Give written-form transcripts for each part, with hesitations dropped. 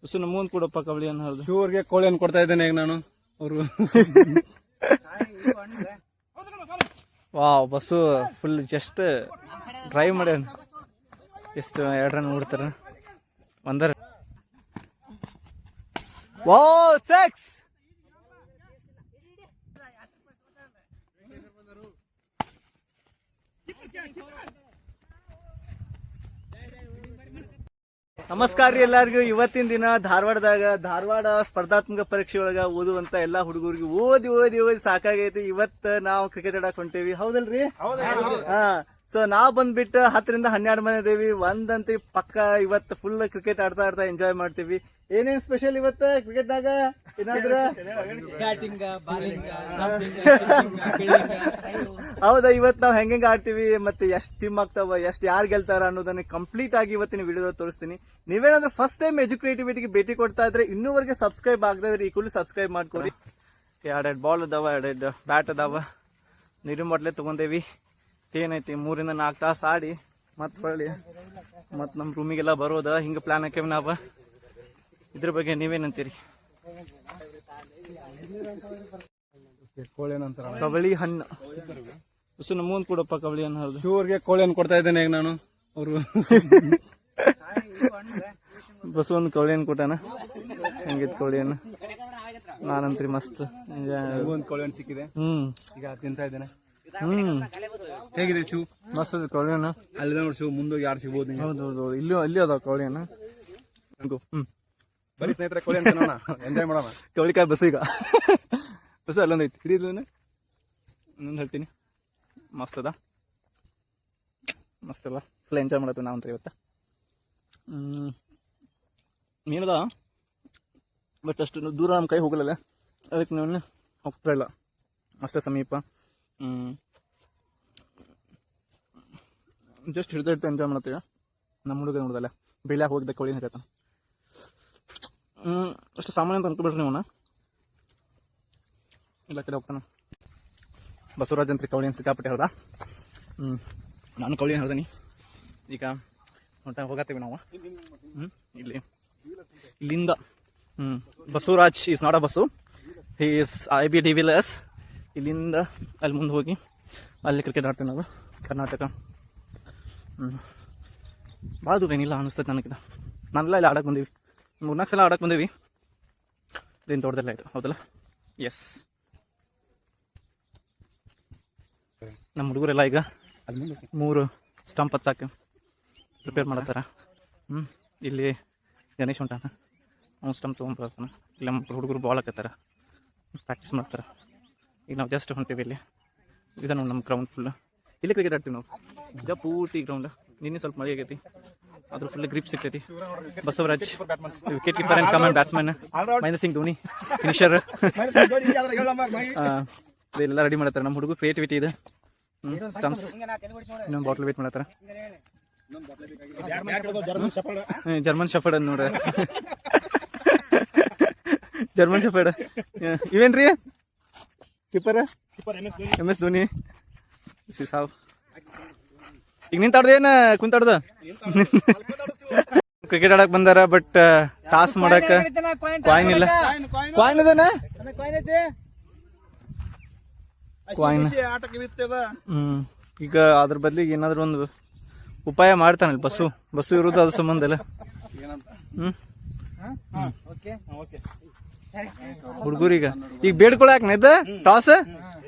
Bus ನಮ್ಮೊಂದು ಕೊಡಪ್ಪ ಕಬಡ್ಡಿ ಅನ್ನ ಹೌದು ಶಿವರ್ಗೆ ಕೋಳಿಯನ್ನು ಕೊಡ್ತಾ ಇದ್ದೇನೆ ಈಗ ನಾನು ಅವರು wow bus full just drive ಮಾಡ್ಯಾನ ಎಷ್ಟು 2 ರನ್ ನೋಡ್ತಾರ ಒಂದರ ವಾವ್ ಸಿಕ್ಸ್ ನಮಸ್ಕಾರ ರೀ ಎಲ್ಲರಿಗೂ. ಇವತ್ತಿನ ದಿನ ಧಾರವಾಡ ಸ್ಪರ್ಧಾತ್ಮಕ ಪರೀಕ್ಷೆ ಒಳಗ ಓದುವಂತ ಎಲ್ಲಾ ಹುಡುಗರಿಗೆ ಓದಿ ಸಾಕಾಗೈತಿ. ಇವತ್ತು ನಾವು ಕ್ರಿಕೆಟ್ ಆಡಕ್ ಹೊಂಟೇವಿ, ಹೌದಲ್ರಿ? ಹಾ, ಸೊ ನಾವ್ ಬಂದ್ಬಿಟ್ಟು 10 ರಿಂದ 12 ಮಂದಿ ಇದೇವಿ. ಒಂದಂತಿ ಪಕ್ಕ ಇವತ್ತು ಫುಲ್ ಕ್ರಿಕೆಟ್ ಆಡ್ತಾ ಎಂಜಾಯ್ ಮಾಡ್ತೀವಿ. ಏನೇನ್ ಸ್ಪೆಷಲ್ ಇವತ್ತು ಕ್ರಿಕೆಟ್ನಾಗ? ಏನಾದ್ರು ಹೌದಾ, ಇವತ್ತು ನಾವ್ ಹೆಂಗ ಆಡ್ತೀವಿ, ಮತ್ತೆ ಎಷ್ಟ್ ಟೀಮ್ ಆಗ್ತಾವ, ಯಾರು ಗೆಲ್ತಾರ ಅನ್ನೋದನ್ನ ಕಂಪ್ಲೀಟ್ ಆಗಿ ಇವತ್ತಿನ ವಿಡಿಯೋದ ತೋರಿಸ್ತೀನಿ. ನೀವೇನಾದ್ರೂ ಫಸ್ಟ್ ಟೈಮ್ ಎಜುಕೇಟಿವಿಟಿಗೆ ಭೇಟಿ ಕೊಡ್ತಾ ಇದ್ರೆ, ಇನ್ನೂವರೆಗೆ ಸಬ್ಸ್ಕ್ರೈಬ್ ಆಗದೆ ಇದ್ರೆ ಈ ಕೂಡಲೇ ಸಬ್ಸ್ಕ್ರೈಬ್ ಮಾಡ್ಕೊಡಿ. 2 ಬಾಲ್ ಅದಾವ, 2 ಬ್ಯಾಟ್ ಅದಾವ, ನೀರಿನ ಬಾಟ್ಲೆ ತಗೊಂಡೇವಿ. ಏನೈತಿ 3 ರಿಂದ 4 ತಾಸು ಆಡಿ ಮತ್ತೆ ಹೊಳ್ಳಿ ಮತ್ತೆ ನಮ್ಮ ರೂಮಿಗೆಲ್ಲ ಬರೋದ ಹಿಂಗೆ ಪ್ಲಾನ್ ಹಾಕೇವಿ ನಾವು. ಇದ್ರ ಬಗ್ಗೆ ನೀವೇನಂತೀರಿ? ಕಬಳಿ ಹಣ್ಣು ಬಸ್ಸು ನಮ್ಮೊಂದು ಕೊಡಪ್ಪ ಕಬಳಿ ಹಣ್ಣು ಹೌದು ಶಿವರ್ಗೆ ಕೋಳಿಯನ್ನು ಕೊಡ್ತಾ ಇದ್ದೇನೆ ಈಗ ನಾನು ಅವರು ಬಸ್ಸು ಒಂದು ಕವಳಿ ಹಣ್ಣು ಕೊಟ್ಟಾನ. ಹೆಂಗಿತ್ತು ಕವಳಿ ಹಣ್ಣು? ನಾನಂತ್ರಿ ಮಸ್ತ್ ಒಂದು ಕೋಳಿಯನ್ನು ಸಿಕ್ಕಿದೆ, ಈಗ ತಿಂತಾ ಇದ್ದೇನೆ. ಹೇಗಿದೆ ಶಿವ್? ಮಸ್ತ್ ಅದ ಕವಳಿ ಹಣ್ಣು. ಅಲ್ಲಿ ನೋಡಿ ಶಿವ್, ಮುಂದೋಗಿ ಯಾರು ಸಿಗ್ಬೋದು? ಹೌದು, ಇಲ್ಲಿ ಅದಾವ ಕವಳಿ ಹಣ್ಣು. ಬರೀ ಸ್ನೇಹಿತರೆ ಕೋಳಿ ಅಂತ ಎಂಜಾಯ್ ಮಾಡೋಣ. ಕವಳಿಕಾಯಿ ಬಸ್ಸು ಈಗ ಬಸ್ಸು ಅಲ್ಲೊಂದೈತಿ, ಹಿಡಿದು ಇನ್ನೊಂದು ಹೇಳ್ತೀನಿ. ಮಸ್ತ್ ಅದ, ಮಸ್ತ್ ಅಲ್ಲ, ಫುಲ್ ಎಂಜಾಯ್ ಮಾಡತ್ತೀವಿ ನಾವಂತ ಇವತ್ತು. ಮೀನದ ಬಟ್ ಅಷ್ಟು ದೂರ ನಮ್ಮ ಕೈ ಹೋಗಲ್ಲ, ಅದಕ್ಕೆ ನೀವು ಹೋಗ್ತಾ ಇಲ್ಲ, ಅಷ್ಟೇ ಸಮೀಪ. ಜಸ್ಟ್ ಹಿಡಿದಿಟ್ಟು ಎಂಜಾಯ್ ಮಾಡ್ತೀವಿ. ನಮ್ಮ ಹುಡುಗ ನೋಡ್ದಲ್ಲ ಬೆಳ್ಯಾಗ ಹೋಗಿದ್ದ ಕೋಳಿ ಹೇಳ್ತಾನೆ. ಅಷ್ಟು ಸಾಮಾನ್ಯ ಅಂತ ಅನ್ಕೊಬೇಡ್ರಿ ನೀವು. ಇಲ್ಲ ಕಡೆ ಹೋಗ್ತಾನೆ ಬಸವರಾಜ್ ಅಂತ ಕವಳಿ ಅಂತ ಸಿಕ್ಕಾಪಟ್ಟೆ ಹೇಳ್ದ. ನಾನು ಕವಳಿ ಏನು ಹೇಳ್ದೀನಿ. ಈಗ ಹೋಗತ್ತೀವಿ ನಾವು ಇಲ್ಲಿಂದ. Basavaraj is not a bus, he is IB de Villiers. ಇಲ್ಲಿಂದ ಅಲ್ಲಿ ಮುಂದೆ ಹೋಗಿ ಅಲ್ಲಿ ಕ್ರಿಕೆಟ್ ಆಡ್ತೀವಿ ನಾವು, ಕರ್ನಾಟಕ. ಭಾಳ ದೂರ ಏನಿಲ್ಲ ಅನಿಸ್ತೈತೆ ನನಗಿದ. ನಾನೆಲ್ಲ ಇಲ್ಲಿ ಆಡಕ್ಕೆ ಬಂದೀವಿ, 3-4 ಸಲ ಆಡಕ್ಕೆ ಬಂದೀವಿ. ಇದೇನು ದೊಡ್ಡದೆಲ್ಲ ಆಯಿತು, ಹೌದಲ್ಲ? ಎಸ್, ನಮ್ಮ ಹುಡುಗರೆಲ್ಲ ಈಗ 3 ಸ್ಟಂಪ್ ಹಚ್ಚಾಕ ಪ್ರಿಪೇರ್ ಮಾಡತ್ತಾರ. ಇಲ್ಲಿ ಗಣೇಶ್ ಹೊಂಟಾನ, ಅವ್ನು ಸ್ಟಂಪ್ ತೊಗೊಂಡ್ಬರ್ತಾನೆ. ಇಲ್ಲಿ ನಮ್ಮ ಹುಡುಗರು ಬಾಲ್ ಹಾಕತ್ತಾರ, ಪ್ರಾಕ್ಟೀಸ್ ಮಾಡ್ತಾರೆ. ಈಗ ನಾವು ಜಸ್ಟ್ ಹೊಂಟೀವಿ. ಇಲ್ಲಿ ಇದು ನೋಡಿ ನಮ್ಮ ಗ್ರೌಂಡ್ ಫುಲ್. ಇಲ್ಲಿ ಕ್ರಿಕೆಟ್ ಆಡ್ತೀವಿ ನಾವು. ಈಗ ಪೂರ್ತಿ ಗ್ರೌಂಡ್. ನಿನ್ನೆ ಸ್ವಲ್ಪ ಮಳೆ ಆಗೈತಿ, ಅದ್ರ ಫುಲ್ ಗ್ರಿಪ್ ಸಿಗ್ತೈತಿ. Basavaraj wicket keeper and command batsman. Mahendra Singh Dhoni finisher. ಇದೆಲ್ಲ ರೆಡಿ ಮಾಡತ್ತಾರ. ನಮ್ಮ ಹುಡುಗರು ಕ್ರಿಯೇಟಿವಿಟಿ ಇದೆ. ಸ್ಟಂಪ್ಸ್, ಇನ್ನೊಂದು ಬಾಟ್ಲ್ ವೇಟ್ ಮಾಡತ್ತಾರ. ಜರ್ಮನ್ ಶಫರ್ಡ್ ಅದ್ ನೋಡ್ರಿ, ಜರ್ಮನ್ ಶಫರ್ಡ್. ಇವೇನ್ರಿ ಕೀಪರ್? MS ಧೋನಿ. ಸಾವ್ ಈಗ ನಿಂತಾಡ್ದ ಏನ ಕುಂತಾಡ್ದ? ಕ್ರಿಕೆಟ್ ಆಡಕ್ ಬಂದಾರ, ಬಟ್ ಟಾಸ್ ಮಾಡಕ್ ಕಾಯಿನ್ ಇಲ್ಲ. ಕಾಯಿನ್ ಅದೇನ? ಕಾಯಿನ್. ಈಗ ಅದ್ರ ಬದ್ಲಿಗೆ ಏನಾದ್ರು ಒಂದು ಉಪಾಯ ಮಾಡ್ತಾನಲ್ಲ ಬಸ್ಸು ಇರೋದು ಅದ್ರ ಸಂಬಂಧ ಅಲ್ಲ. ಹುಡುಗರೀಗ ಈಗ ಬೇಡ್ಕೊಳಕ್ ನಿದ್ದ ಟಾಸ್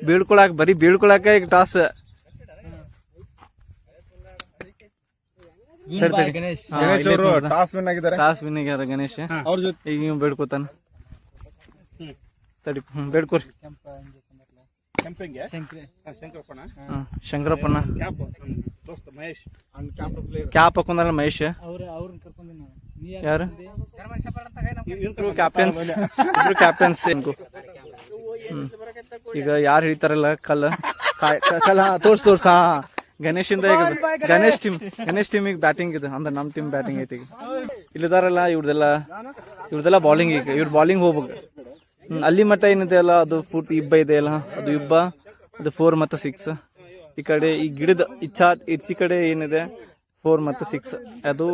ಬೀಳ್ಕೊಳಕ್, ಬರೀ ಬೀಳ್ಕೊಳಕ ಈಗ ಟಾಸ್. ಟಾಸ್ ವಿನ್ ಆಗ್ಯಾರ ಗಣೇಶ್. ಈಗ ನೀವು ಬೇಡ್ಕೋತಾನ. ತಡಿ, ಬೇಡ್ಕೋರಿ. ಶಂಕರಪ್ಪನ ಕ್ಯಾಪ್ ಹಾಕೊಂಡಲ್ಲ ಮಹೇಶ್. ಯಾರು ಕ್ಯಾಪ್ಟನ್ಸ್? ಈಗ ಯಾರು ಹಿಡಿತಾರಲ್ಲ ಕಲ್ಲ ತೋರ್ಸ. ಗಣೇಶಿಂದ ಗಣೇಶ್ ಟೀಮಿಗೆ ಬ್ಯಾಟಿಂಗ್ ಇದೆ, ಅಂದ್ರೆ ನಮ್ಮ ಟೀಮ್ ಬ್ಯಾಟಿಂಗ್ ಐತಿ. ಈಗ ಇಲ್ಲಿದಾರಲ್ಲ ಇವ್ರದೆಲ್ಲ ಬಾಲಿಂಗ್. ಈಗ ಇವ್ರ ಬಾಲಿಂಗ್ ಹೋಗ್ಬೇಕು. ಅಲ್ಲಿ ಮಟ್ಟ ಏನಿದೆ ಅಲ್ಲ, ಅದು ಫುಟ್ ಇಬ್ಬ ಇದೆ ಅಲ್ಲ, ಅದು ಇಬ್ಬ, ಅದು 4 ಮತ್ತು 6. ಈ ಕಡೆ ಈ ಗಿಡದ ಈಚಿ ಕಡೆ ಏನಿದೆ 4 ಮತ್ತು 6, ಅದು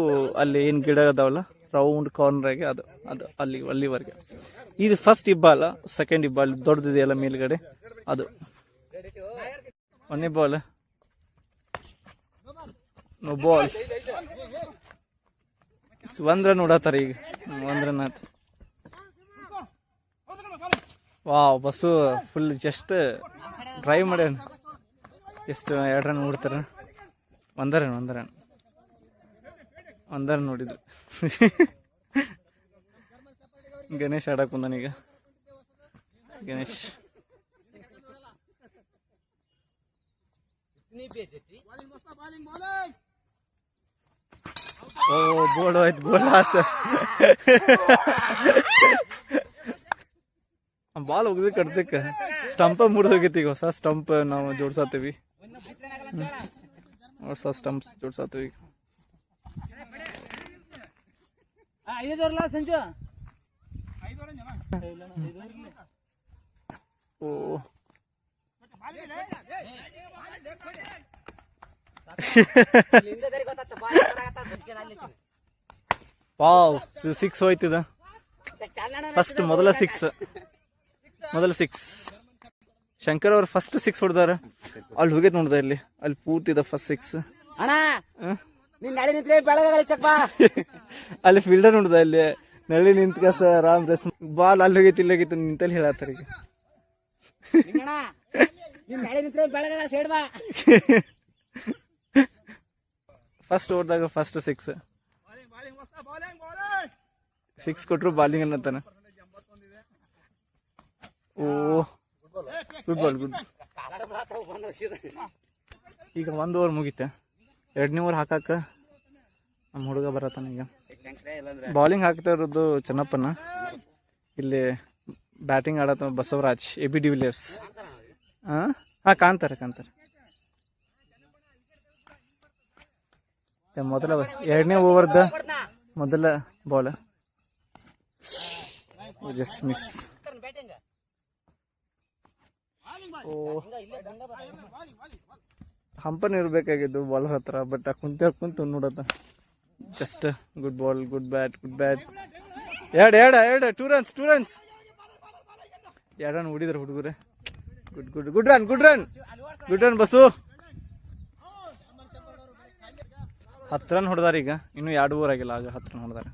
ಅಲ್ಲಿ ಏನ್ ಗಿಡ ಅದಾವಲ್ಲ ರೌಂಡ್ ಕಾರ್ನರ್ ಆಗಿ ಅದು ಅದು ಅಲ್ಲಿವರೆಗೆ. ಇದು ಫಸ್ಟ್ ಇಬ್ಬಾಲ, ಸೆಕೆಂಡ್ ಇಬ್ಬಾಲ್ ದೊಡ್ಡದಿದೆಯಲ್ಲ ಮೇಲ್ಗಡೆ ಅದು. ಒಂದೇ ಬಾಲ್, ನೋ ಬಾಲ್. 1 ರನ್ ಹೊಡತಾರೆ ಈಗ. 1 ರನ್ ಆಯ್ತು. Wow, bus full just drive ಮಾಡ್ಯಾನ. ಎಷ್ಟು 2 ರನ್ ಹೊಡ್ತಾರೆ. 1 ರನ್ ನೋಡಿದ್ರು. ಗಣೇಶ್ ಆಡಕ್ ಬಂದಾನೀಗ. ಗಣೇಶ್ ಓ ಬೋರ್ಡ್ ಹೋಯ್ತು, ಗೋಲ್ ಆತ. ಬಾಲ್ ಹೋಗಿದ್ ಕಟ್ದಕ್ಕೆ ಸ್ಟಂಪ್ ಮುರಿದೋಗೈತಿ. ಈಗ ಹೊಸ ಸ್ಟಂಪ್ ನಾವು ಜೋಡ್ಸಾತೀವಿ. ಹೊಸ ಸ್ಟಂಪ್ ಜೋಡ್ಸಾತೀವಿ. ಓ ವಾವ್, 6 ಹೋಯ್ತಿದ. ಫಸ್ಟ್ ಮೊದಲ 6 ಶಂಕರ್ ಅವ್ರು ಫಸ್ಟ್ 6 ಹೊಡೆದಾರ. ಅಲ್ಲಿ ಹೋಗೈತ್ ನೋಡ್ದ, ಇಲ್ಲಿ ಅಲ್ಲಿ ಪೂರ್ತಿದ ಫಸ್ಟ್ 6. ಅಲ್ಲಿ ಫೀಲ್ಡರ್ ನೋಡ್ದ, ಅಲ್ಲಿ ನಳ್ಳಿ ನಿಂತ್ಕ ರಾಮ್ ರಸ್ ಬಾಲ್ ಅಲ್ಲಿ ಹೋಗೈತಿ ಇಲ್ಲಿ ಹೋಗೈತಿ ನಿಂತಲ್ಲಿ ಹೇಳತ್ತಾರ. ಈಗ ಫಸ್ಟ್ ಓಡ್ದಾಗ ಫಸ್ಟ್ 6 ಕೊಟ್ರು ಬಾಲಿಂಗ್ ಅನ್ನತ್ತಾನ. ಓ ಗುಡ್ ಬಾಲ್, ಗುಡ್. ಈಗ 1 ಓವರ್ ಮುಗೀತ. 2ನೇ ಓವರ್ ಹಾಕಾಕ ನಮ್ಮ ಹುಡುಗ ಬರತ್ತಾನ. ಈಗ ಬೌಲಿಂಗ್ ಹಾಕ್ತಾ ಇರೋದು ಚೆನ್ನಪ್ಪನ. ಇಲ್ಲಿ ಬ್ಯಾಟಿಂಗ್ ಆಡತ್ತ ಬಸವರಾಜ್, AB ಡಿವಿಲಿಯರ್ಸ್. ಕಾಂತಾರೆ. ಮೊದಲ 2ನೇ ಓವರ್ದ ಮೊದಲ ಬಾಲ್ ಜಸ್ಟ್ ಮಿಸ್. ಓ ಹಂಪನ್ ಇರ್ಬೇಕಾಗಿದ್ದು ಬಾಲರ್ ಹತ್ರ, ಬಟ್ ಕುಂತು ನೋಡತ್ತ. Just good ball, good bat. 2 runs 2 run ಹೊಡಿದ್ರು ಹುಡುಗರೆ. ಗುಡ್ ರನ್ ಬಸ್ಸು. 10 ರನ್ ಹೊಡೆದಾರ. ಈಗ ಇನ್ನು 2 ಓವರ್ ಆಗಿಲ್ಲ, ಆಗ 10 ರನ್ ಹೊಡೆದಾರ.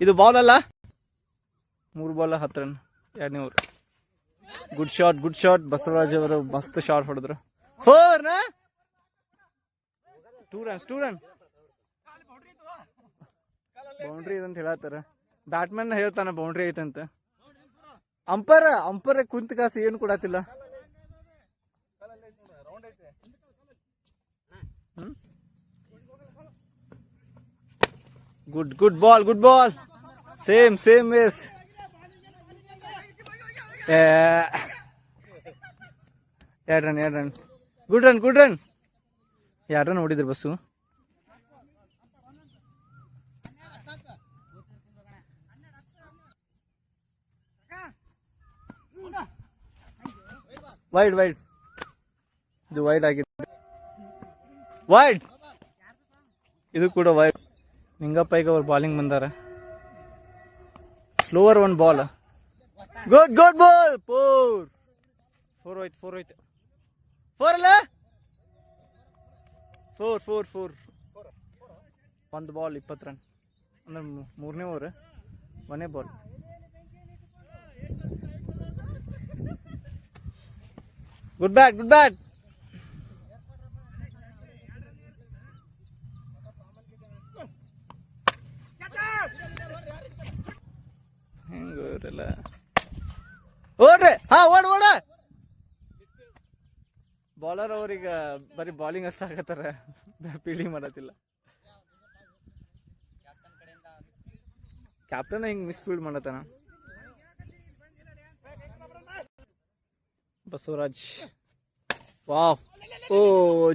ಇದು ಬಾಲ್ ಅಲ್ಲ, 3 ಬಾಲ್ 10 ರನ್ 2ನೇ ಓವರ್. ಗುಡ್ ಶಾಟ್ ಬಸವರಾಜ್ ಅವರು ಮಸ್ತ್ ಶಾಟ್ ಹೊಡೆದ್ರು. 4 2 ರನ್ ಬೌಂಡ್ರಿ ಇದಂತ ಹೇಳತ್ತಾರ. ಬ್ಯಾಟ್ಮನ್ ಹೇಳ್ತಾನ ಬೌಂಡ್ರಿ ಐತಂತ. ಅಂಪರ್ ಕುಂತ ಕಾಸು ಏನು ಕೊಡತ್ತಿಲ್ಲ. Good ball. Same ways. 2 run good run 2 run ಹೊಡಿದ್ರು ಬಸ್ಸು. ವೈಡ್ ಇದು ವೈಡ್ ಆಗಿದೆ. ಇದು ಕೂಡ ವೈಡ್. ನಿಂಗಪ್ಪ ಈಗ ಅವ್ರು ಬಾಲಿಂಗ್ ಬಂದಾರ. Slower 1 ball. Good ball. 4 ಹೋಯ್ತು. 4 ಅಲ್ಲ, 4 1 ಬಾಲ್ 20 ರನ್. ಅಂದ್ರೆ 3ನೇ ಓವರ್ 1 ಬಾಲ್. Good bat. ಹೆಂಗಲ್ಲ ಓಡ್ರಿ. ಓಡ ಬಾಲರ್ ಅವ್ರೀಗ ಬರೀ ಬಾಲಿಂಗ್ ಅಷ್ಟ ಆಗತ್ತಾರ, ಫೀಲ್ಡಿಂಗ್ ಮಾಡತ್ತಿಲ್ಲ. ಕ್ಯಾಪ್ಟನ್ ಹಿಂಗ್ ಮಿಸ್ ಫೀಲ್ಡ್ ಮಾಡತ್ತಾನ. ಬಸವರಾಜ್ ವಾವ್. ಓ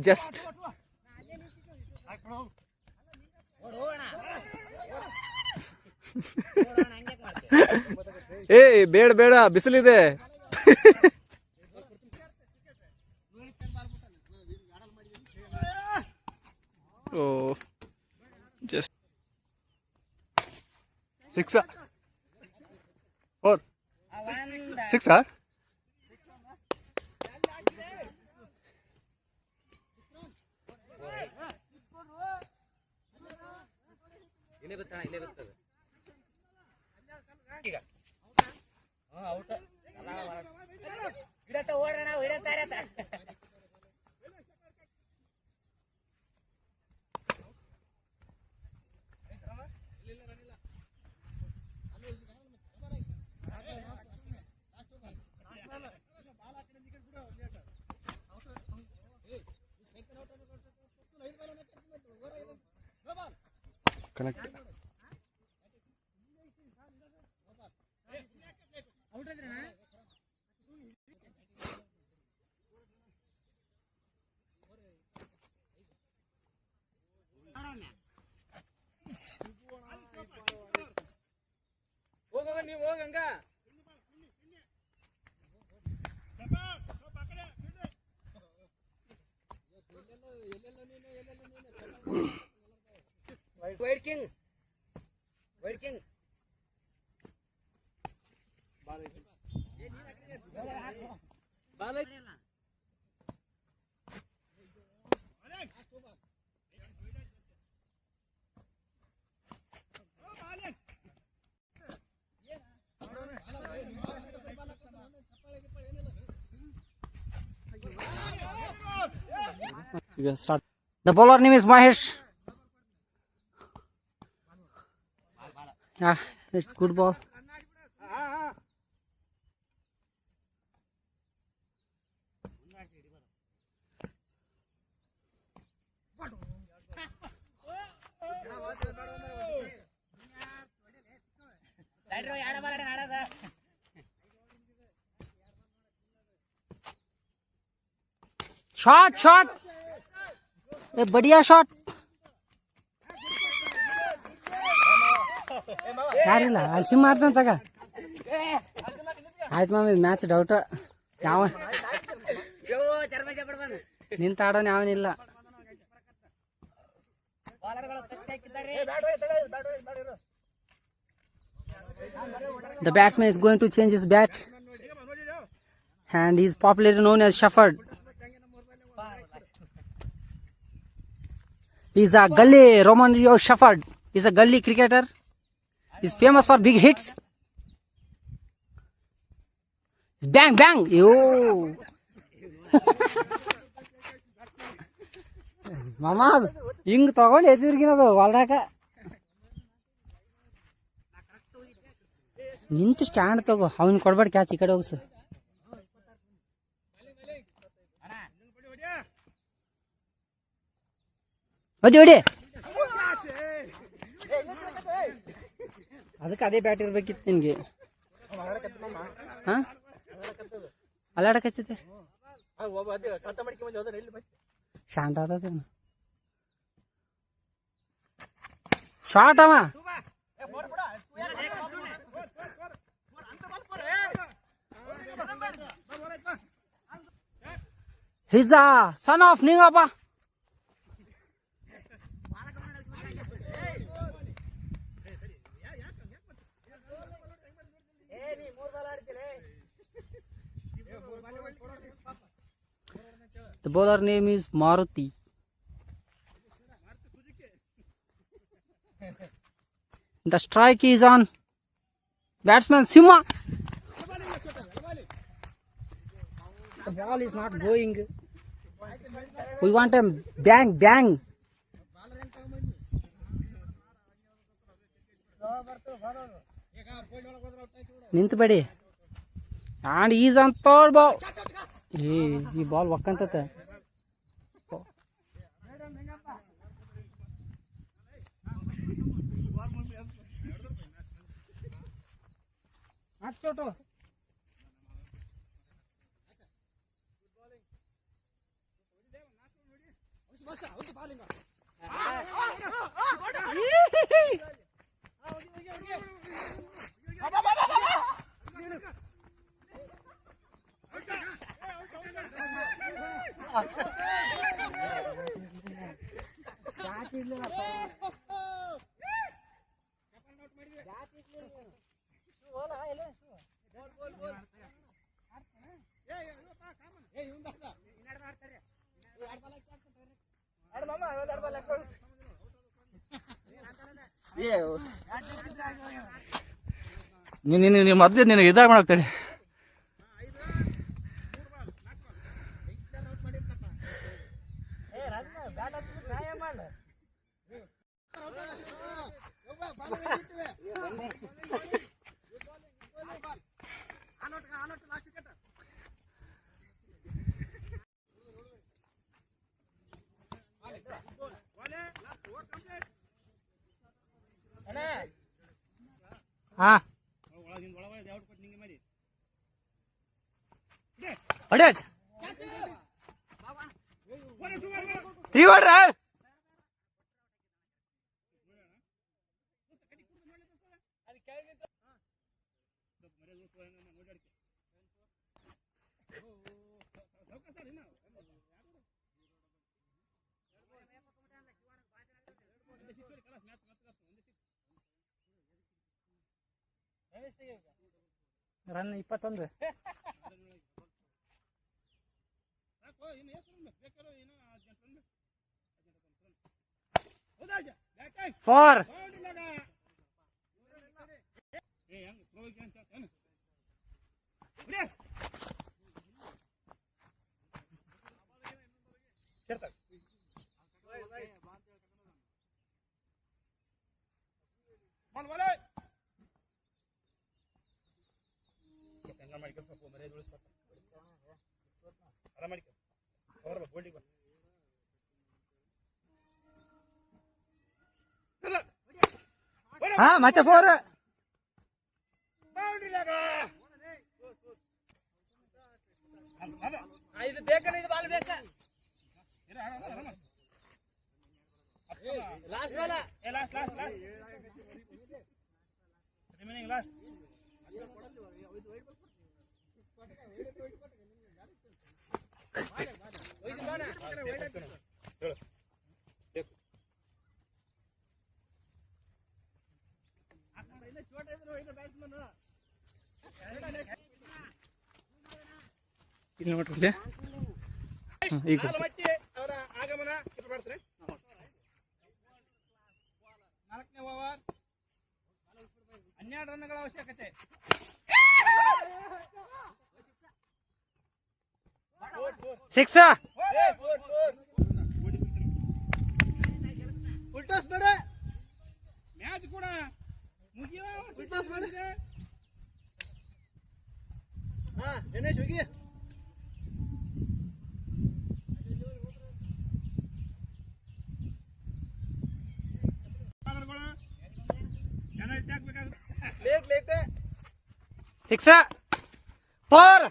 ಜಸ್ಟ್ ಏ ಬೇಡ ಬಿಸಿಲಿದೆ. ಓ ಜಸ್ಟ್ 6 4 6 ಕನೆಕ್ಟ್. ನೀವು ಹೋಗಂಗ ವೈಟ್ ಕಿಂಗ್ ಈಗ start. The bowler name is Mahesh. Yeah, it's good ball. Shot. A बढ़िया shot. ಯಾರಿಲ್ಲ ಅಲ್ಸಿ ಮಾಡ್ತಾನ ತಗ. ಆಯ್ತು ಮಾಮ, ಇದು ಮ್ಯಾಚ್ ಡೌಟ್. ಯಾವ ನಿಂತ ಆಡೋನ್ ಯಾವನಿಲ್ಲ. The batsman is going to change his bat, and he is popularly known as Shepherd. He is a gully Romeo Shepherd. He is a gully cricketer. He is famous for big hits. Bang bang. Yo. Mama, ಹಿಂಗ್ ತಗೊಂಡು ಎದ್ದಿರ್ಗಿನದು ಹೊಲ್ದಾಕ. ನಿಂತು stand ತಗೋ, ಅವನ್ ಕೊಡ್ಬೇಡ catch, ಈ ಕಡೆ ಹೋಗ್ಸು. ಹೊಡಿ. ಅದಕ್ಕೆ ಅದೇ ಬ್ಯಾಟ್ ಇರ್ಬೇಕಿತ್ತು ನಿನ್ಗೆ. ಹಾ, ಅಲ್ಲಾಡಕತ್ತೈತೆ. ಶಾಂತ ಆದ ಶಾರ್ಟ್ ಅವ. He's a son of Ningappa. The bowler name is Maruti. The strike is on batsman Sima. The ball is not going. We want a bang. ನಿಂತಬೇಡಿ. and he is on third ball. ಈ ball ಒಕ್ಕಂತತೆ. ನೀನು ಮದ್ದೆ ನಿನಗೆ ಇದಾಗ ಮಾಡ್ತೇನೆ. ಹಾ ಅಡೇ 3 ಹೊಡ್ರ. Run 21. Four. ಹಾ ಮತ್ತೆ 4. Kilometre ಇದೆ ಈಗ. ಆಗಮನ 4ನೇ ಓವರ್ 12 ರನ್ಗಳ ಅವಶ್ಯಕತೆ. 6. ಫುಲ್ಟಾಸ್ ಬೇಡ, ಮ್ಯಾಚ್ ಕೂಡ ಮುಗಿಯೋ. ಫುಲ್ಟಾಸ್ ಬೇಡ. ಹಾ ಗಣೇಶ್ ಹೋಗಿ. ಸಿಕ್ಸ್ 4.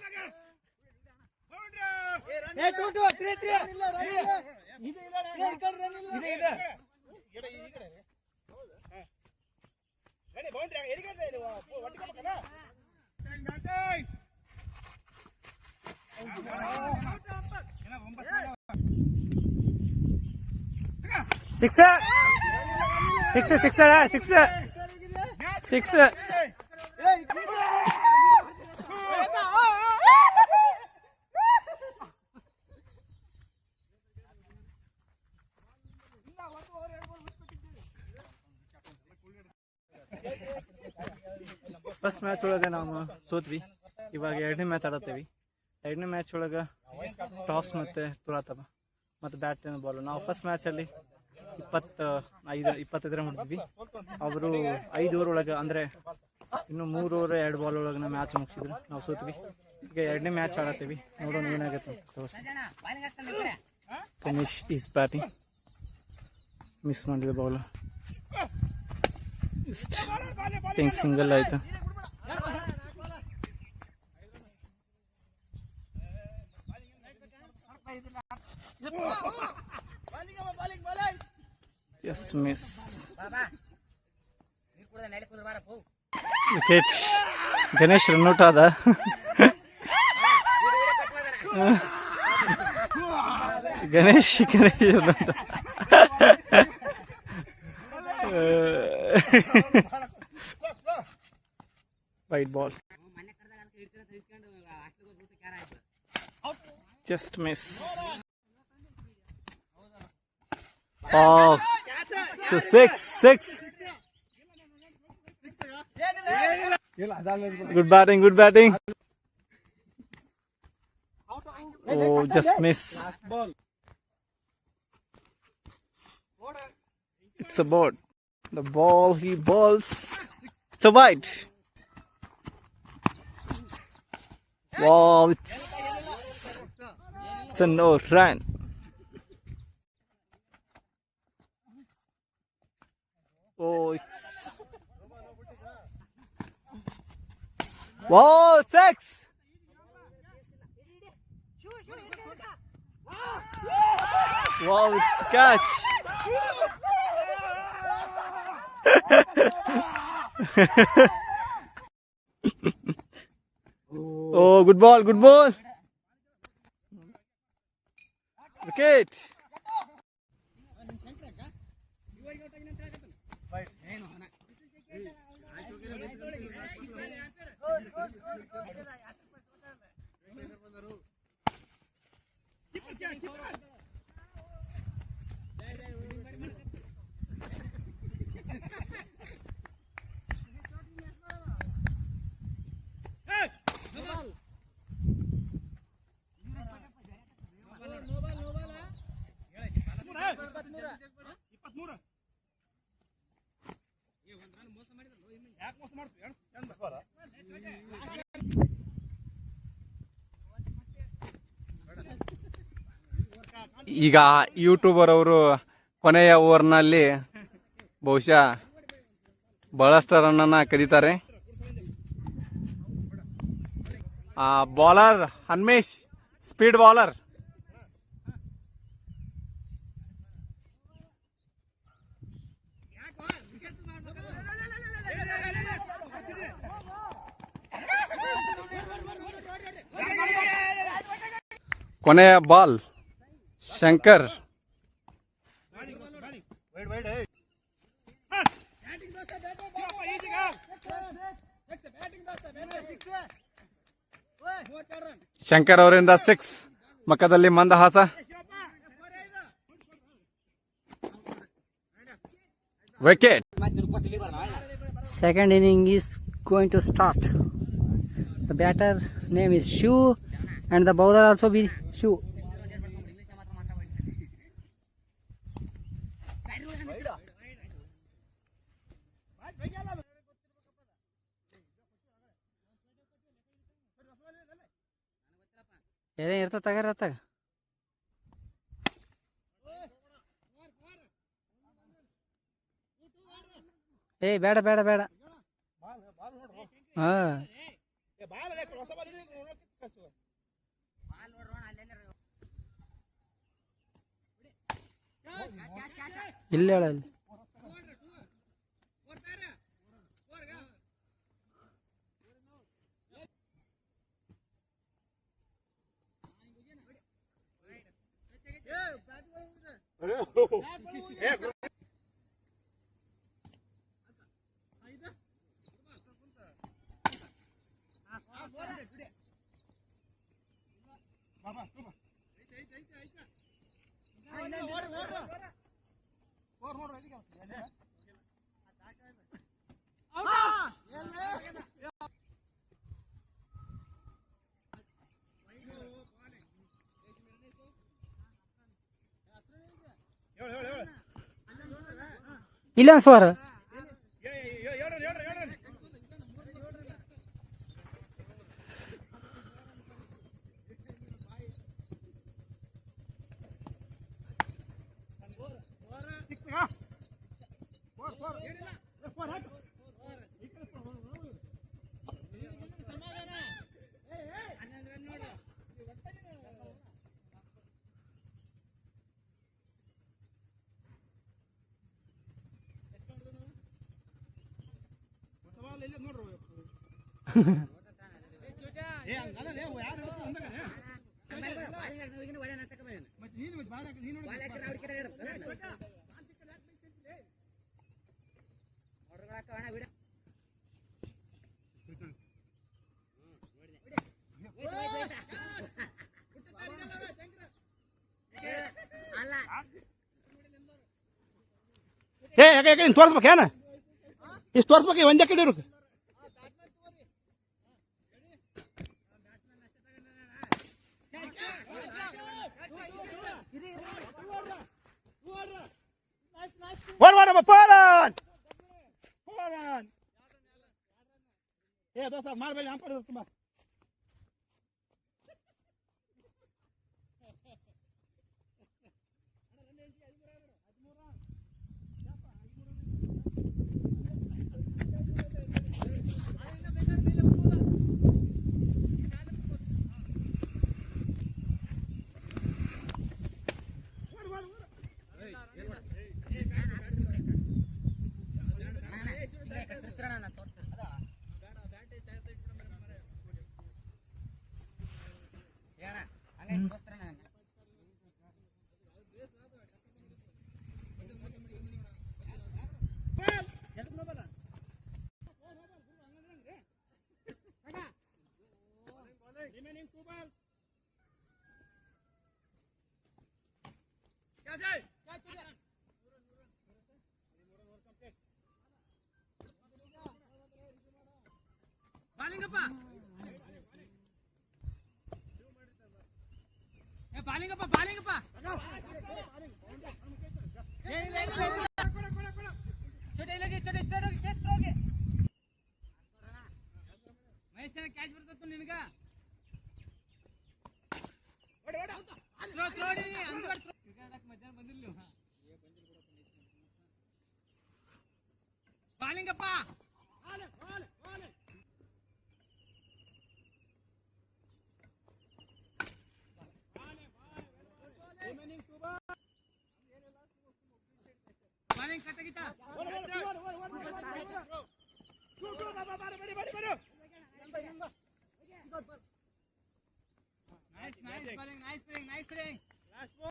ಸಿಕ್ಸ್ 6. ಫಸ್ಟ್ ಮ್ಯಾಚ್ ಒಳಗೆ ನಾವು ಸೋತ್ವಿ. ಇವಾಗ 2ನೇ ಮ್ಯಾಚ್ ಆಡತ್ತೇವಿ. 2ನೇ ಮ್ಯಾಚ್ ಒಳಗೆ ಟಾಸ್ ಮತ್ತು ತುಳಾತವ ಮತ್ತು ಬ್ಯಾಟ್ ಬಾಲ್. ನಾವು ಫಸ್ಟ್ ಮ್ಯಾಚಲ್ಲಿ 25 ಮಾಡಿದ್ವಿ. ಅವರು 5 ಓವರ್ ಒಳಗೆ ಅಂದರೆ ಇನ್ನು 3 ಓವರ್ 2 ಬಾಲ್ ಒಳಗೆ ನಾವು ಮ್ಯಾಚ್ ಮುಗಿಸಿದ್ರು. ನಾವು ಸೋತ್ವಿ. ಈಗ 2ನೇ ಮ್ಯಾಚ್ ಆಡತ್ತೀವಿ. ನೋಡೋಣ ಏನಾಗುತ್ತೆ ಅಂತ ತೋರಿಸ್ತೀವಿ. Ganesh is batting. ಮಿಸ್ ಮಾಡಿದ ಬಾಲ್ ಇಷ್ಟು ಥಿಂಕ್ ಸಿಂಗಲ್ ಆಯಿತು. Just miss. Wicket. Ganesh run out ಆದ. Ganesh run out. White ball. Just miss. Oh, so six. Good batting. Oh, just miss. It's a bird. The ball he balls. It's a wide. Wow, it's a no run. Oh, it's wow, six. Wow, it's catch. Oh, good ball. Wicket. ಈಗ YouTuber ಅವರು ಕೊನೆಯ ಓವರ್ನಲ್ಲಿ ಬಹುಶಃ ಬಹಳಷ್ಟು ರನ್ನನ್ನು ಕದೀತಾರೆ. Bowler Hanmesh, speed bowler. ಕೊನೆಯ ball Shankar. Shankar ಅವರಿಂದ 6. ಮಕ್ಕದಲ್ಲಿ ಮಂದಹಾಸ. Wicket. Second inning is going to start. The batter name is Shiv and the bowler also be Shiv. ಏನೇ ಇರ್ತ ತಗರ ತಗ. ಏ ಬೇಡ ಹಾ ಇಲ್ಲ ಹೇಳಲ್ಲಿ. ಇಲ್ಲ ಫೋರ್. ಯಾಕೆ ಯಾಕೆ ನೀನು ತೋರಿಸ್ಬೇಕೇನ ಇಷ್ಟು ತೋರಿಸ್ಬೇಕು ಒಂದೇ ಕಡೆ ಇರೋಕೆ ದೋಸ್ತ ಮಾಡಬೇಡಿ ನಾನು ಪಡೆದು ತುಂಬ ಕ್ಯಾಚ್ ಬರ್ತತ್ತು ನಿನಗ ಮಧ್ಯಾಹ್ನ ಬಂದಿಲ್ಲ ಬಾಲಿಂಗಪ್ಪ bowling ಕಟ್ಟಗಿತ Nice playing, nice playing, nice playing. Last ball.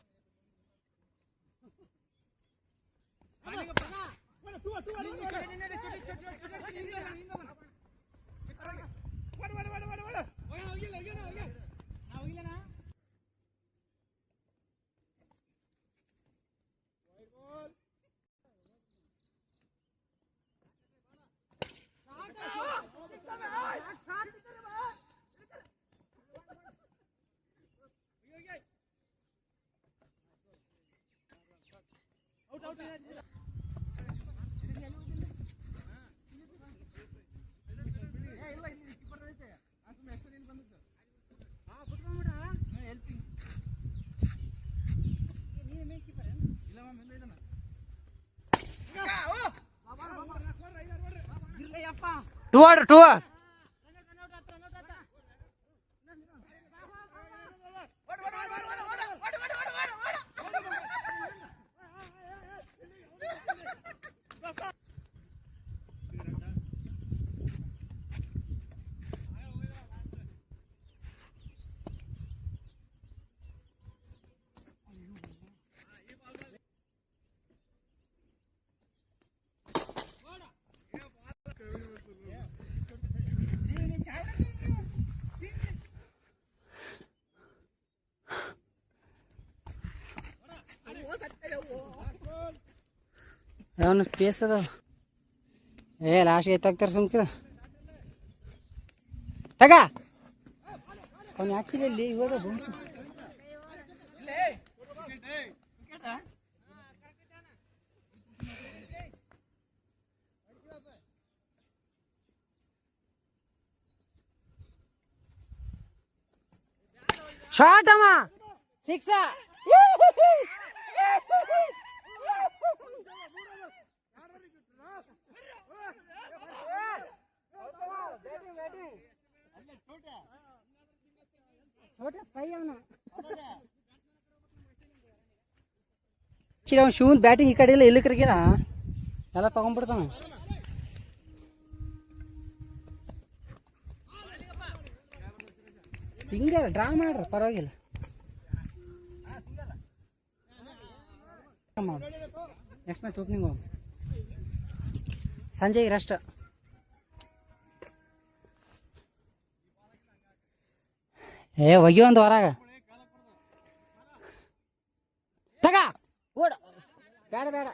Two order, two. ಅವನು ಸ್ಪೇಸ್ ಅದ ಲಾಸ್ಟ್ ಎತ್ತಾಗ್ತಾರೆ ಸುಮ್ಕಿರ ತಗ ಅವನು ಹಾಕ್ಸಿಲ್ಲ ಇಲ್ಲಿ ಇವಾಗ ಶಾರ್ಟ್ ಅಮ್ಮ ಸಿಕ್ಸ್ ಅವ್ನು ಶಿವನ್ ಬ್ಯಾಟಿಂಗ್ ಈ ಕಡೆ ಇಲ್ಲ ಇಲ್ಲಿ ಕರ್ಗಿದ ಎಲ್ಲ ತಗೊಂಡ್ಬಿಡ್ತಾನ ಸಿಂಗಲ್ ಡ್ರಾ ಮಾಡ್ರಿ ಪರವಾಗಿಲ್ಲ ನೆಕ್ಸ್ಟ್ ಮ್ಯಾಚ್ ಓಪನಿಂಗ್ ಸಂಜೆ ರಷ್ಟ ಒಗಿ ಒಂದು ಹೊರಾಗ ತಗ ಓಡ ಬೇಡ ಬೇಡ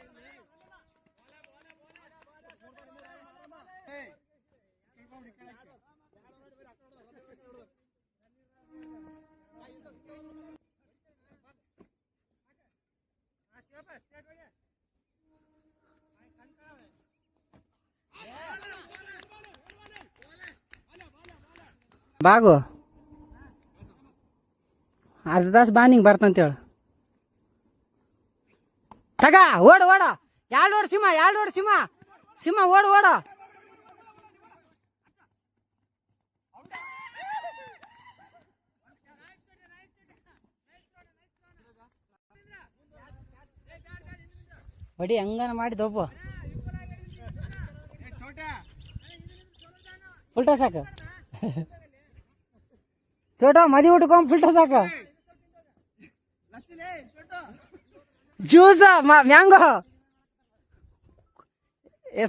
ಬಾಗು ಅರ್ಧ ತಾಸು ಬಾ ನಿಂಗೆ ಬರ್ತಂತೇಳು ತಗ ಓಡು ಓಡ ಎರಡು ಓಡು ಸಿಂಹ ಎರಡು ಓಡು ಸಿಂಹ ಸಿಂಹ ಓಡು ಓಡು ಹೊಡಿ ಹಂಗನ ಮಾಡಿ ತಪ್ಪು ಉಲ್ಟಾ ಸಾಕು छोटा मधी उठको फिल्टर साका ಜ್ಯೂಸ್ ಮ್ಯಾಂಗೋ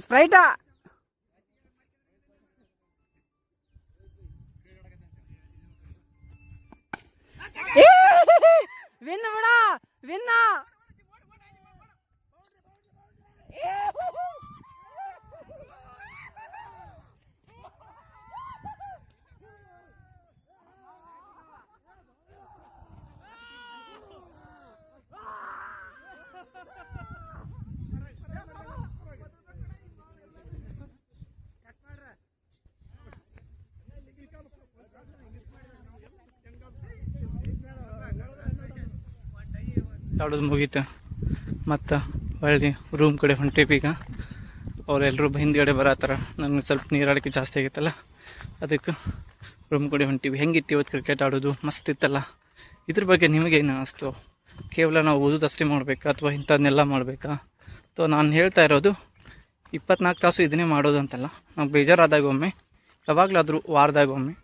ಸ್ಪ್ರೈಟ ವಿನ್ ಬಿಡ ವಿನ್ನ ಆಡೋದು ಮುಗೀತು ಮತ್ತು ಹೊಳ್ಳಿ ರೂಮ್ ಕಡೆ ಹೊಂಟೀವಿ ಈಗ ಅವರೆಲ್ಲರೂ ಹಿಂದ್ಗಡೆ ಬರತ್ತಾರ ನನಗೆ ಸ್ವಲ್ಪ ನೀರಾಡಿಕೆ ಜಾಸ್ತಿ ಆಗೈತಲ್ಲ ಅದಕ್ಕೆ ರೂಮ್ ಕಡೆ ಹೊಂಟೀವಿ ಹೆಂಗಿತ್ತು ಇವತ್ತು ಕ್ರಿಕೆಟ್ ಆಡೋದು ಮಸ್ತ್ ಇತ್ತಲ್ಲ ಇದ್ರ ಬಗ್ಗೆ ನಿಮಗೇನು ಅನಿಸ್ತು ಕೇವಲ ನಾವು ಓದೋದಷ್ಟೇ ಮಾಡಬೇಕಾ ಅಥವಾ ಇಂಥದ್ದನ್ನೆಲ್ಲ ಮಾಡಬೇಕಾ ಅಥವಾ ನಾನು ಹೇಳ್ತಾ ಇರೋದು 24 ತಾಸು ಇದನ್ನೇ ಮಾಡೋದು ಅಂತಲ್ಲ ನಾವು ಬೇಜಾರಾದಾಗ ಒಮ್ಮೆ ಯಾವಾಗಲಾದರೂ ವಾರದಾಗ ಒಮ್ಮೆ